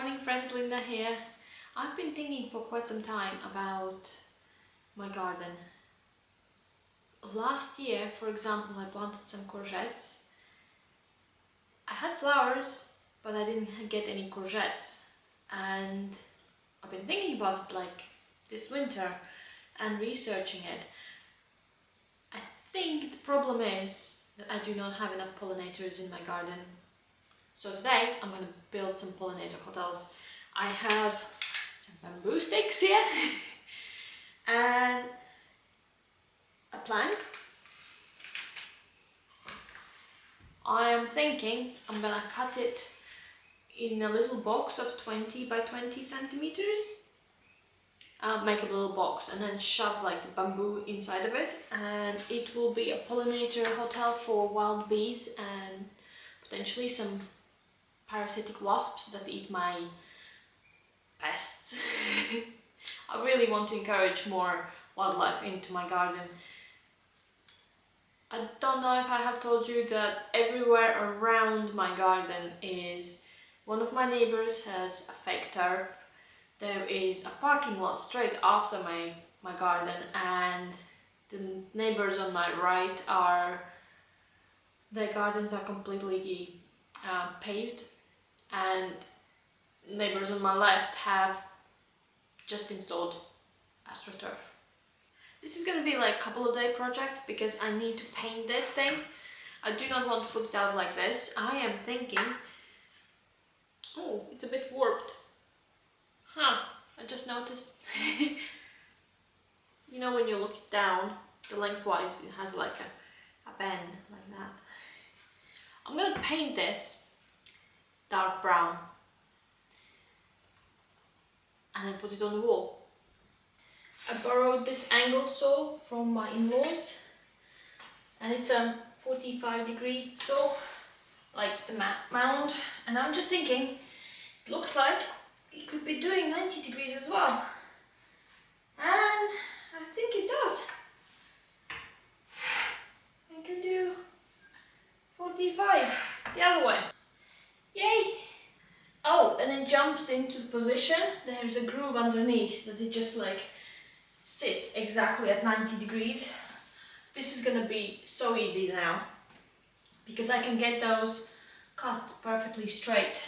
morning friends, Linda here. I've been thinking for quite some time about my garden. Last year, for example, I planted some courgettes. I had flowers, but I didn't get any courgettes. And I've been thinking about it like this winter and researching it. I think the problem is that I do not have enough pollinators in my garden. So today I'm going to build some pollinator hotels. I have some bamboo sticks here and a plank. I am thinking I'm gonna cut it in a little box of 20 by 20 centimeters. Make a little box and then shove like the bamboo inside of it, and it will be a pollinator hotel for wild bees and potentially some parasitic wasps that eat my pests. I really want to encourage more wildlife into my garden. I don't know if I have told you that everywhere around my garden is one of my neighbors has a fake turf. There is a parking lot straight after my garden, and the neighbors on my right their gardens are completely paved, and neighbors on my left have just installed AstroTurf. This is going to be like a couple of day project because I need to paint this thing. I do not want to put it out like this. I am thinking, oh, it's a bit warped. Huh, I just noticed. You know when you look it down, the lengthwise it has like a bend like that. I'm going to paint this dark brown and then put it on the wall. I borrowed this angle saw from my in-laws, and it's a 45-degree saw, like the mound, and I'm just thinking, it looks like it could be doing 90 degrees as well, and I think it does. I can do 45 the other way. Yay! Oh, and it jumps into the position. There's a groove underneath that it just like sits exactly at 90 degrees. This is gonna be so easy now because I can get those cuts perfectly straight.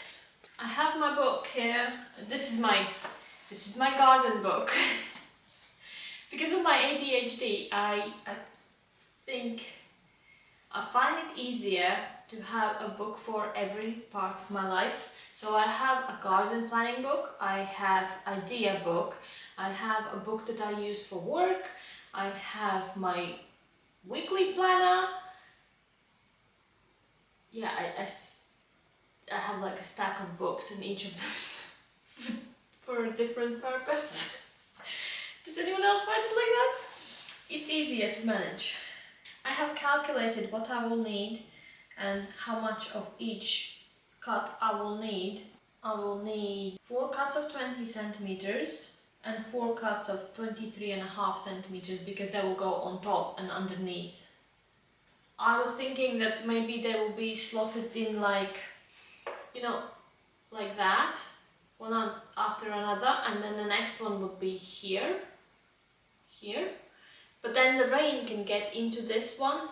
I have my book here. This is my garden book. Because of my ADHD, I think I find it easier to have a book for every part of my life. So I have a garden planning book, I have idea book, I have a book that I use for work, I have my weekly planner. Yeah, I have like a stack of books in each of those for a different purpose. Does anyone else find it like that? It's easier to manage. I have calculated what I will need and how much of each cut I will need. I will need 4 cuts of 20 centimeters and 4 cuts of 23.5 centimeters because they will go on top and underneath. I was thinking that maybe they will be slotted in like, you know, like that, one after another, and then the next one would be here. But then the rain can get into this one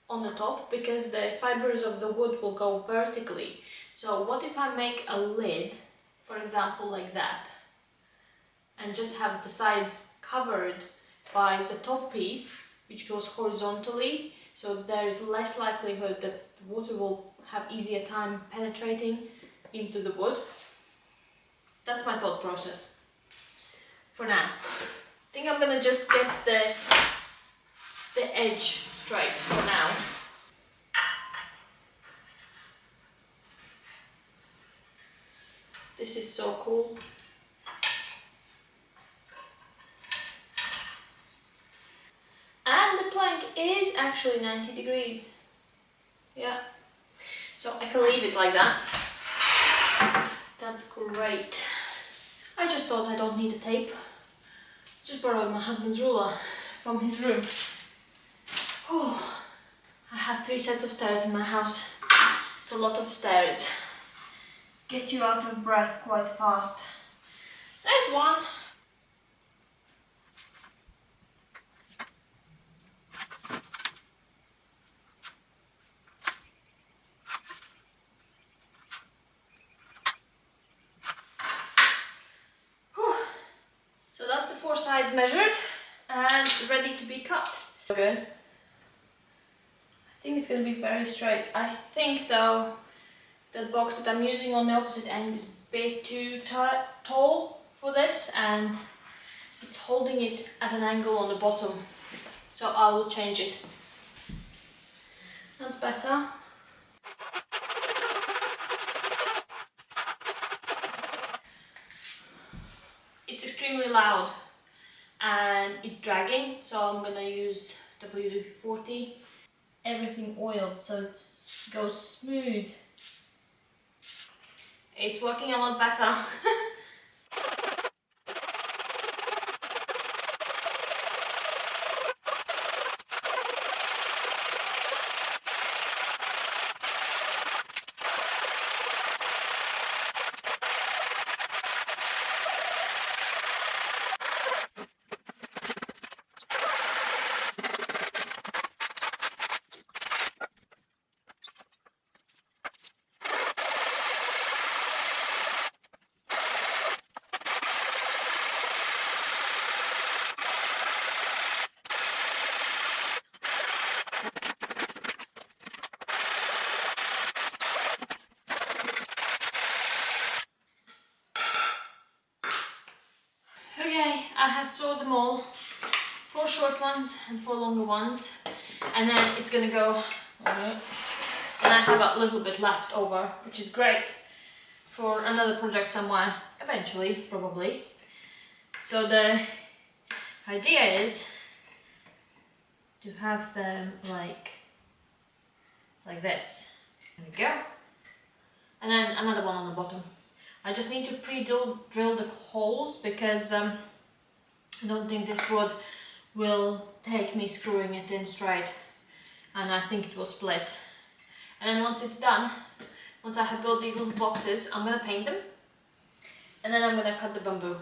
on the top because the fibers of the wood will go vertically. So what if I make a lid, for example, like that, and just have the sides covered by the top piece, which goes horizontally, so there's less likelihood that the water will have easier time penetrating into the wood. That's my thought process for now. I think I'm gonna just get the edge straight for now. This is so cool. And the plank is actually 90 degrees. Yeah. So I can leave it like that. That's great. I just thought I don't need a tape. Just borrowed my husband's ruler from his room. Oh, I have 3 sets of stairs in my house. It's a lot of stairs. get you out of breath quite fast. There's one. Whew. So that's the 4 sides measured and ready to be cut. Good. I think it's going to be very straight. I think though the box that I'm using on the opposite end is a bit too tall for this, and it's holding it at an angle on the bottom. So I will change it. That's better. It's extremely loud and it's dragging, so I'm gonna use WD-40. Everything oiled so it goes smooth. It's working a lot better. Okay, I have sewed them all. 4 short ones and 4 longer ones. And then it's gonna go, and I have a little bit left over, which is great for another project somewhere, eventually, probably. So the idea is to have them like this. There we go. And then another one on the bottom. I just need to pre-drill the holes because I don't think this wood will take me screwing it in straight, and I think it will split. And then once it's done, once I have built these little boxes, I'm going to paint them and then I'm going to cut the bamboo.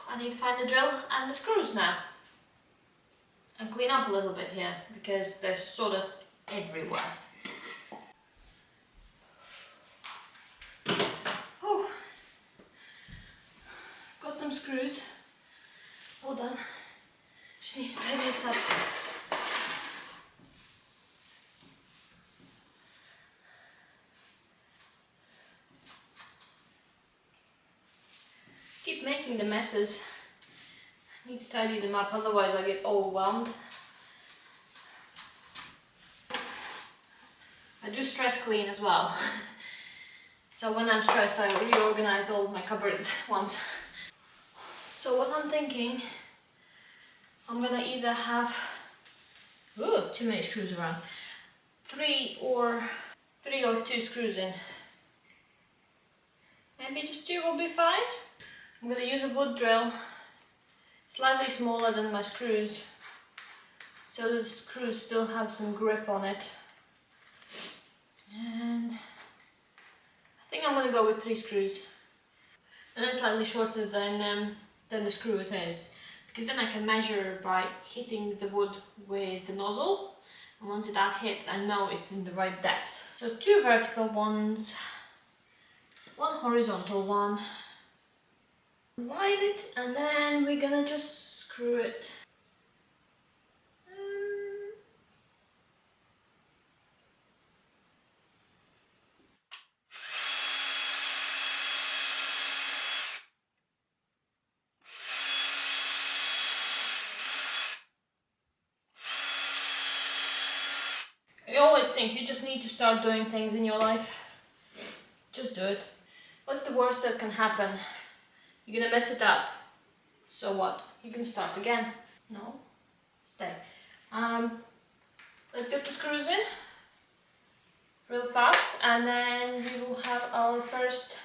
I need to find the drill and the screws now and clean up a little bit here because there's sawdust everywhere. Oh, got some screws. All done. Just need to tidy this up. Keep making the messes. I need to tidy them up, otherwise I get overwhelmed. I do stress clean as well. So when I'm stressed, I reorganized all of my cupboards once. So what I'm thinking, I'm gonna either have, ooh, too many screws around, three or 2 screws in. Maybe just 2 will be fine. I'm gonna use a wood drill, slightly smaller than my screws, so the screws still have some grip on it. And I think I'm gonna go with 3 screws. And then slightly shorter than the screw it is, because then I can measure by hitting the wood with the nozzle, and once that hits I know it's in the right depth. So 2 vertical ones, 1 horizontal one. Line it and then we're gonna just screw it. I always think you just need to start doing things in your life. Just do it. What's the worst that can happen? You're gonna mess it up. So what? You can start again. No? Stay. Let's get the screws in real fast and then we will have our first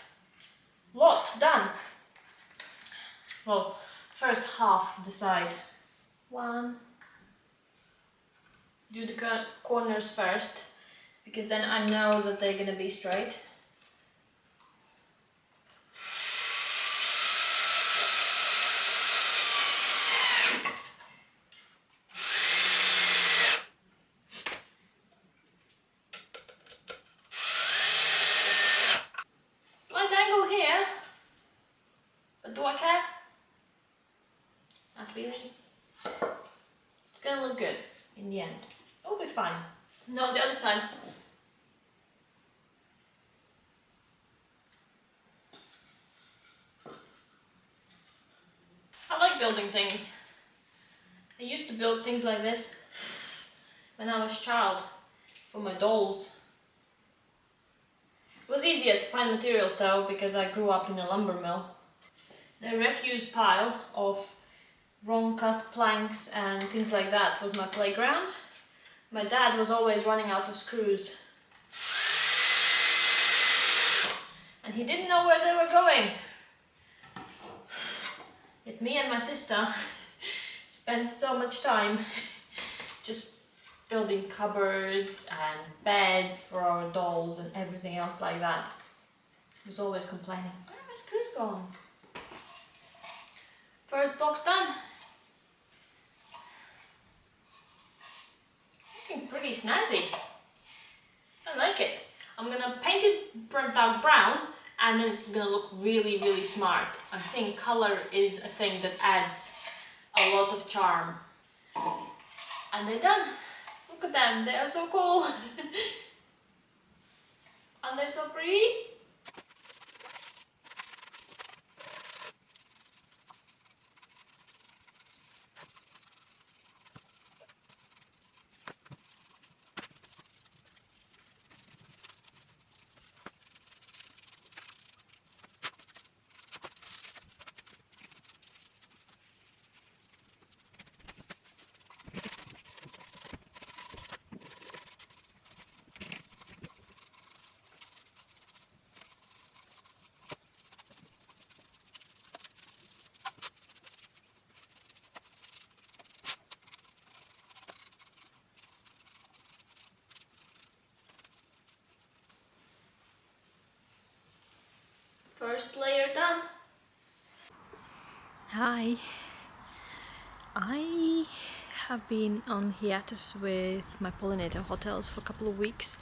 lot done. Well, first half of the side. 1. Do the corners first, because then I know that they're gonna be straight. really. It's gonna look good in the end. It'll be fine. No, the other side. I like building things. I used to build things like this when I was a child for my dolls. It was easier to find materials though because I grew up in a lumber mill. The refuse pile of wrong cut planks and things like that was my playground. My dad was always running out of screws and he didn't know where they were going. Yet me and my sister spent so much time just building cupboards and beds for our dolls and everything else like that. He was always complaining, where are my screws gone? First box done. Looking pretty snazzy. I like it. I'm gonna paint it burnt out brown and then it's gonna look really, really smart. I think color is a thing that adds a lot of charm. And they're done. Look at them, they are so cool. Aren't they so pretty? First layer done. Hi. I have been on hiatus with my pollinator hotels for a couple of weeks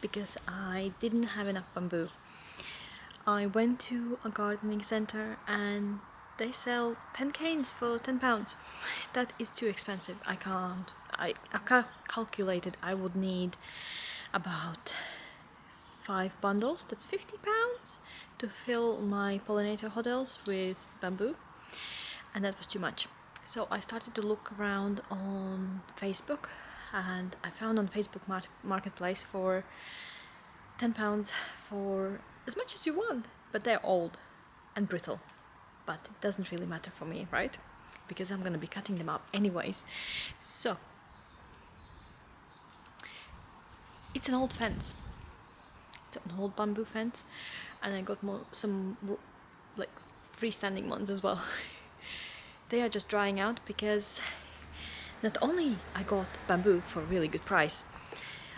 because I didn't have enough bamboo. I went to a gardening center and they sell 10 canes for £10. That is too expensive. I calculated I would need about 5 bundles, that's £50, to fill my pollinator hotels with bamboo, and that was too much. So I started to look around on Facebook and I found on Facebook Marketplace for £10 for as much as you want, but they're old and brittle. But it doesn't really matter for me, right? Because I'm gonna be cutting them up anyways. So it's an old fence. It's an old bamboo fence, and I got some like freestanding ones as well. They are just drying out because not only I got bamboo for a really good price,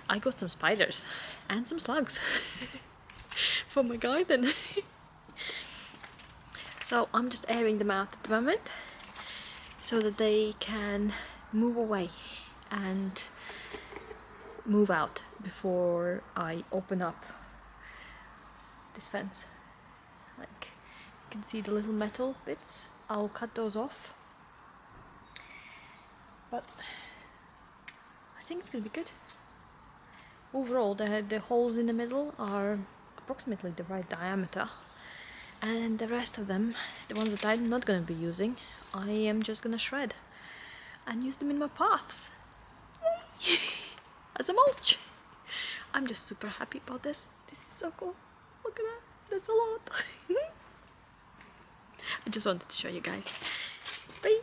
I got some spiders and some slugs for my garden. So I'm just airing them out at the moment so that they can move away and move out before I open up this fence. Like, you can see the little metal bits. I'll cut those off, but I think it's gonna be good. Overall, the holes in the middle are approximately the right diameter, and the rest of them, the ones that I'm not gonna be using, I am just gonna shred and use them in my pots as a mulch. I'm just super happy about this. This is so cool. Look at that. That's a lot. I just wanted to show you guys. Bye.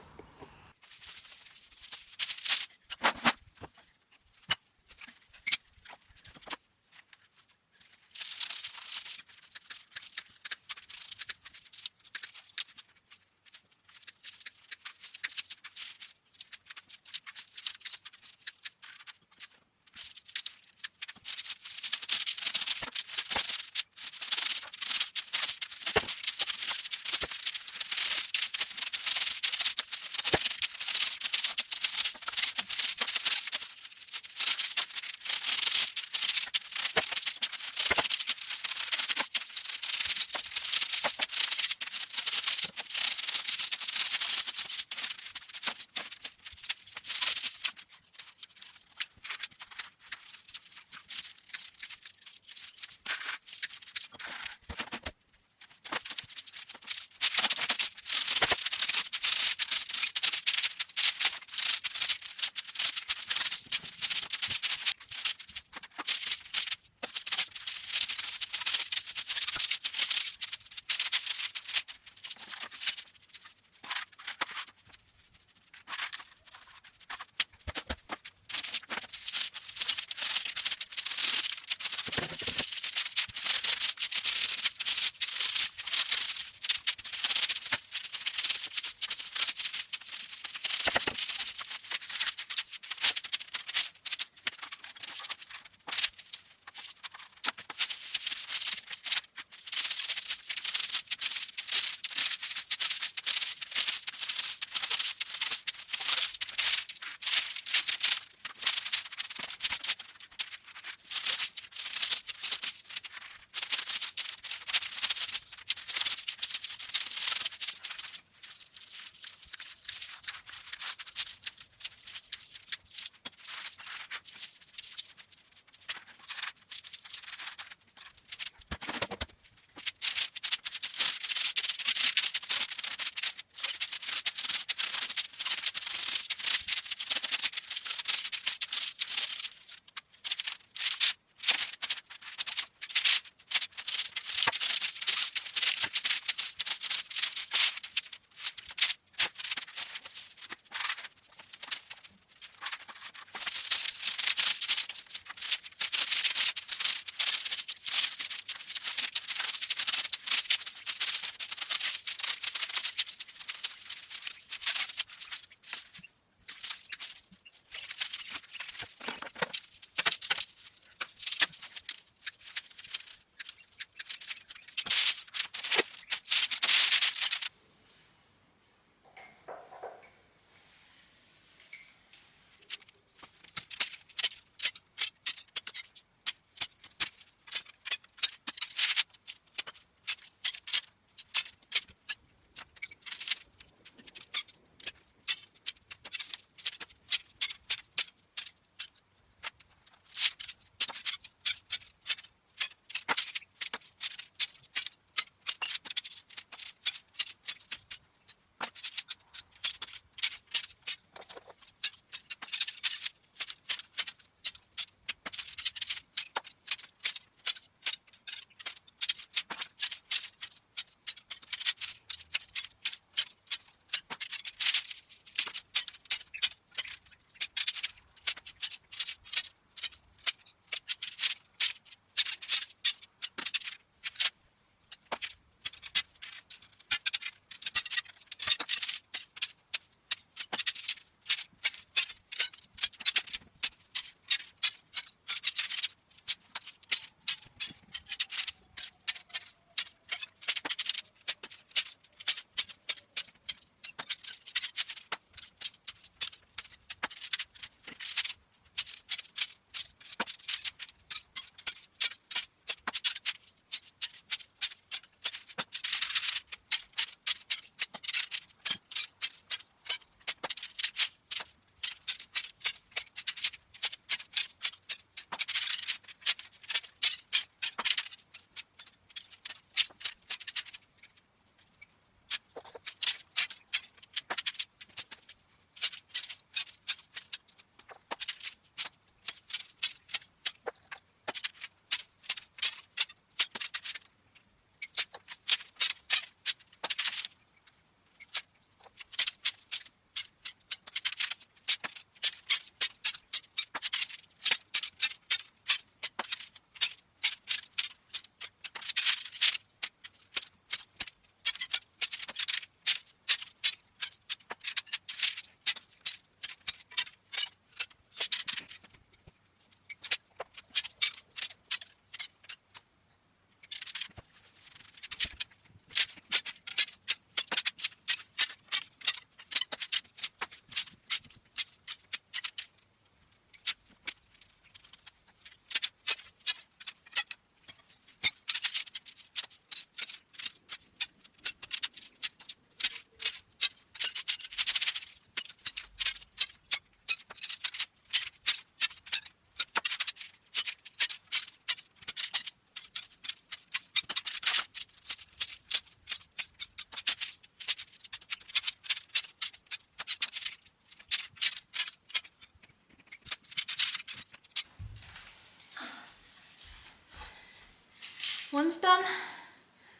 one's done.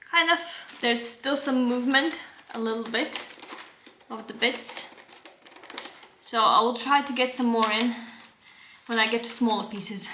Kind of. There's still some movement, a little bit, of the bits. So I will try to get some more in when I get to smaller pieces.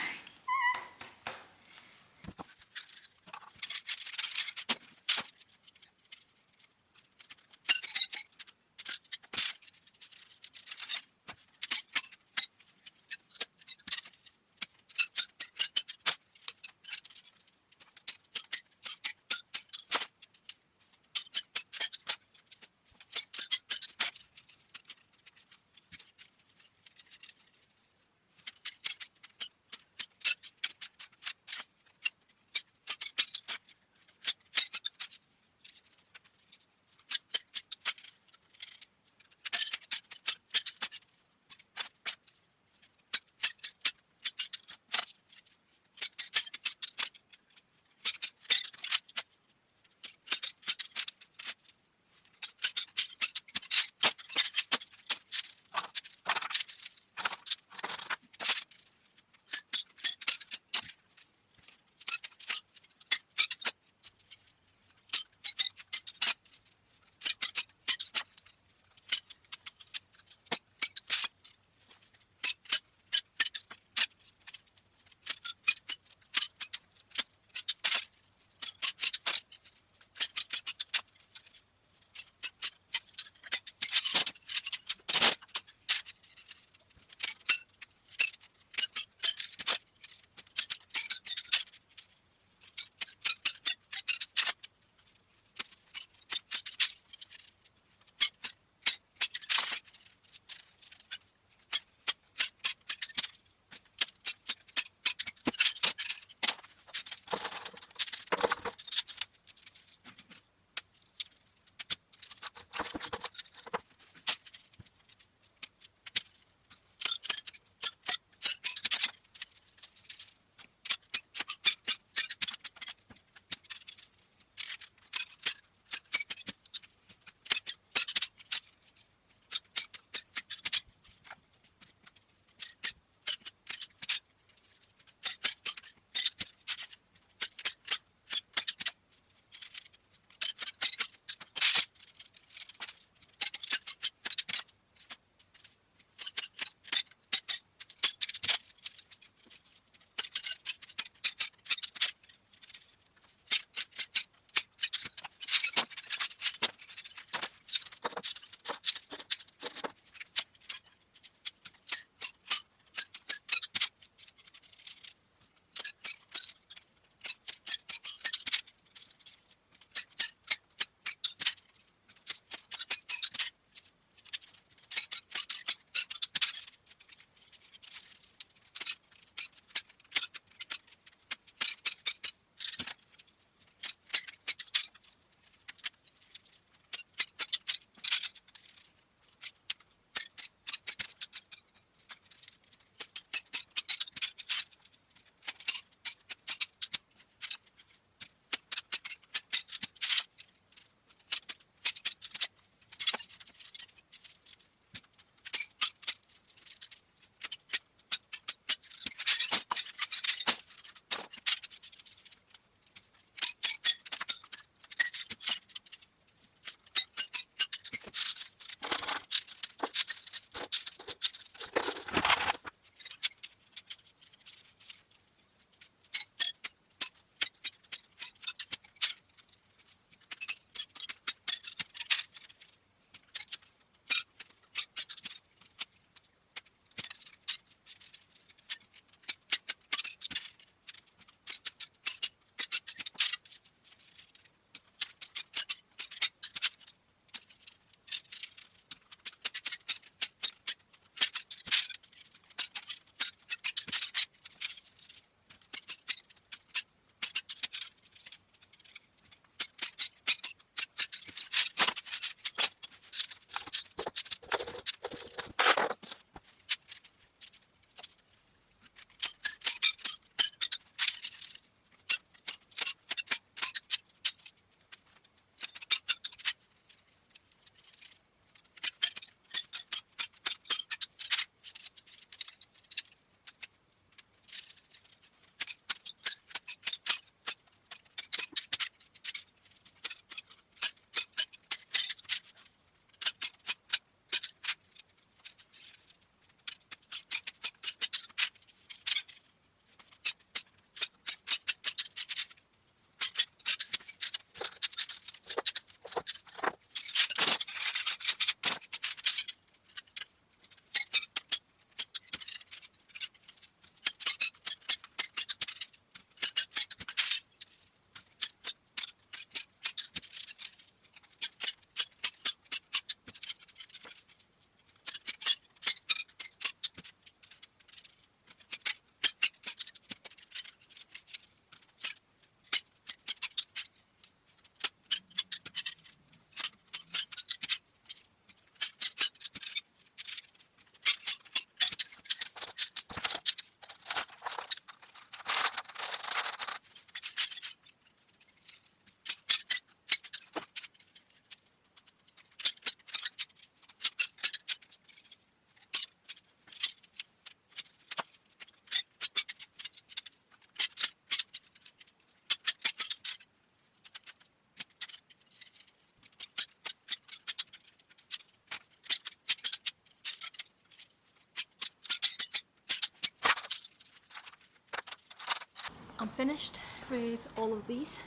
finished with all of these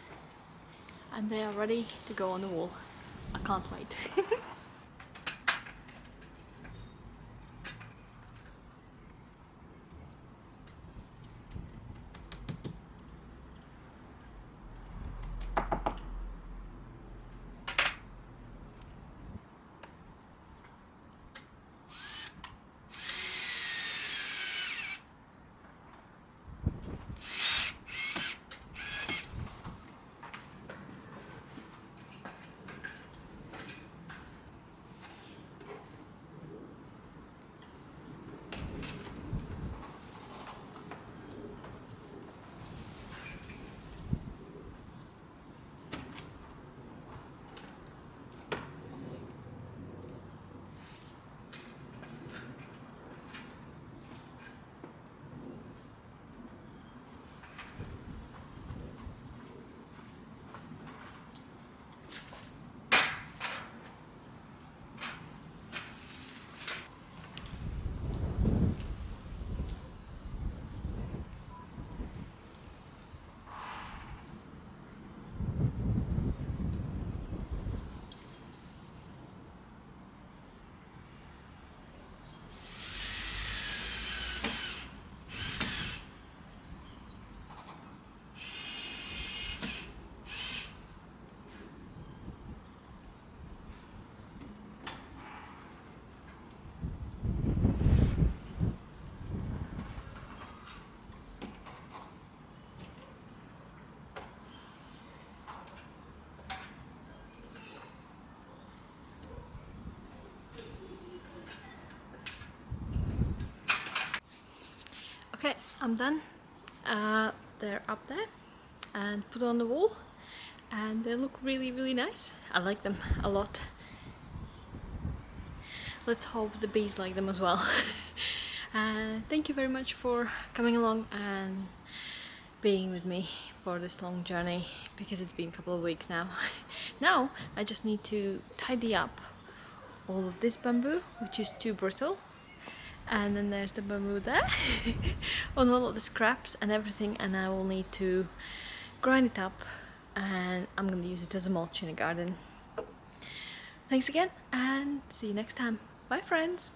and they are ready to go on the wall. I can't wait. Okay, I'm done. They're up there and put on the wall and they look really nice. I like them a lot. Let's hope the bees like them as well. Thank you very much for coming along and being with me for this long journey because it's been a couple of weeks now. Now I just need to tidy up all of this bamboo, which is too brittle, and then there's the bamboo there on all of the scraps and everything, and I will need to grind it up and I'm going to use it as a mulch in the garden. Thanks again and see you next time. Bye friends!